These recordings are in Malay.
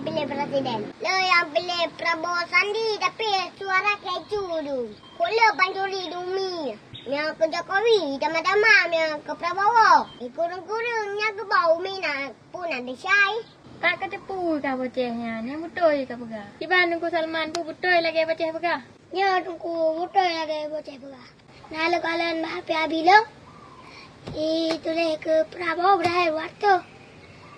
pilih presiden. Lo yang pilih Prabowo Sandi tapi suara keju tu. Kula Panjuri Dumi. Yang ke Jokowi, tamam-tamam yang ke Prabowo. Kurang-kurang yang ke bau mina pun ada syai. Tak kata pu kah bocahnya. Ni betul ke pegah. Tiba nunggu Salman pu betul lagi bocah pegah. Ya tunggu betul lagi bocah pegah. Nah lo kalian happy lo. Itulah ke Prabowo berakhir waktu.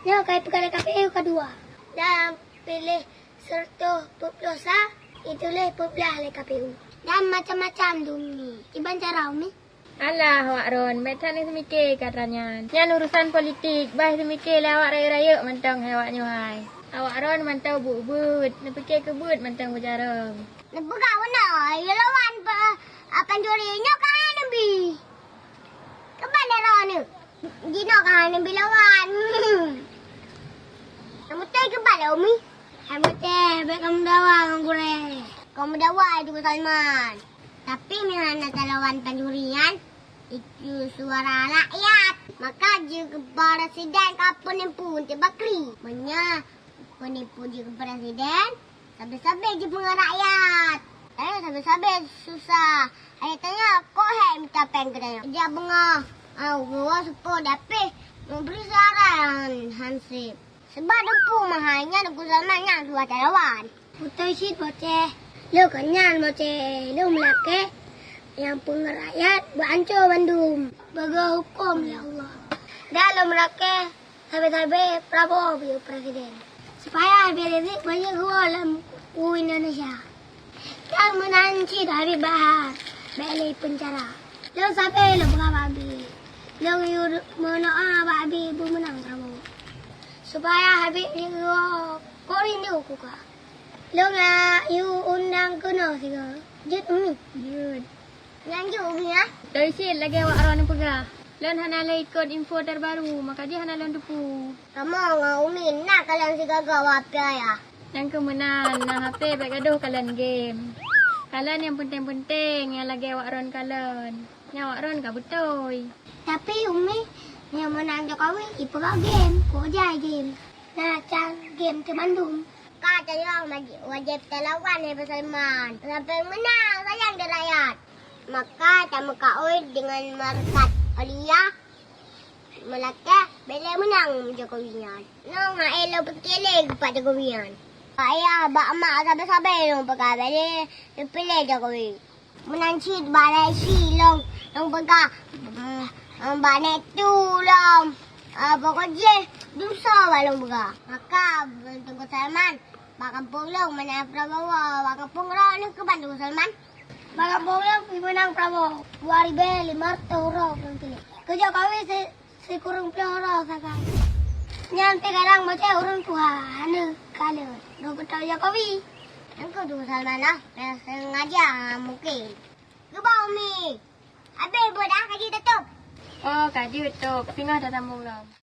Ya kayak perkara KPU kedua. Dan pilih serta puplosa. Itulah puplah oleh KPU. Dan macam-macam dumi. Iban cara umi. Alah awak Ron, betul ni semikir katanya. Yang urusan politik, baik semikir lah awak raya-raya mentang awak nyuhai. Awak Ron mantau but-but, nak fikir ke but mentang berjarum. Nak buka mana? Ya lawan Panjurinya kan nabi. Keban darah ni. Gino kan nabi lawan. Kamu teh keban lah umi. Kamu teh, baik kamu dawa dengan gue. Kamu dawa juga Salman. Tapi mina nak lawan Panjurian, itu suara rakyat. Maka juga presiden kapun yang pun terbakri. Menya penipu juga presiden, sampai-sampai je pengen rakyat. Sampai-sampai susah. Ayah tanya, kok minta pen kedai? Dia bengah. Gua suka dapet memberi saran Hansip. Sebab dempu mahanya Nunggu Salman yang dua lawan. Betul sih bocah. Lo kenyan bocah. Lo melake yang pengen rakyat berhancur Bandung. Baga hukum ya Allah. Dah lo melake sampai-sampai Prabowo beliau presiden. Supaya berezik banyak gua dalam Indonesia. Yang menanci dari bahar. Beli penjara. Lo sampai lo buka babi. Lo menoa babi ibu menang Prabowo. Supaya habis ni gua korin dia kuka. Lo nak you undang kena sih gua. Jut umi. Jut. Yang jut umi ya. Dari sini lagi awak Ron pegah. Lon hana lah ikut info terbaru, maka dia hana lon dupu. Kamu ngah umi nak kalian si gagak apa ya? Yang kemenang, nah HP baik gaduh kalian game. Kalian yang penting-penting, yang lagi awak Ron kalian. Yang awak Ron kah betul. Tapi umi yang menang Jokowi ipegak game, kok jai game. Nah, cang game ke Bandung. Kata yang wajib terlawan Habib Salman. Sampai menang sayang dia rakyat. Maka tamu kaoi dengan markat Aliyah Melaka bila menang Jokowi-nya. No nga elo berkelek kepada Jokowi-nya. Ayah bak mak sabar-sabar long pakai bila pilih Jokowi. Menang cid balai silong long pakai banet tu long. Pokoknya dosa balong pakai. Maka Tunggu Salman Bakampung long menang Prabowo. Bakampung orang ni ke Tunggu Salman. Bakampung long menang Prabowo. 2,500 orang pilih. Kerja kami si kurang puluh orang sekarang. Nyampe kadang macam orang tua, ane kalau dok tahu Jokowi. Engkau Tunggu Salman lah, sengaja mungkin. Kebau mi, habis buat dah kaji tutup. Oh, kaji betul. Pingah dah sambung lah.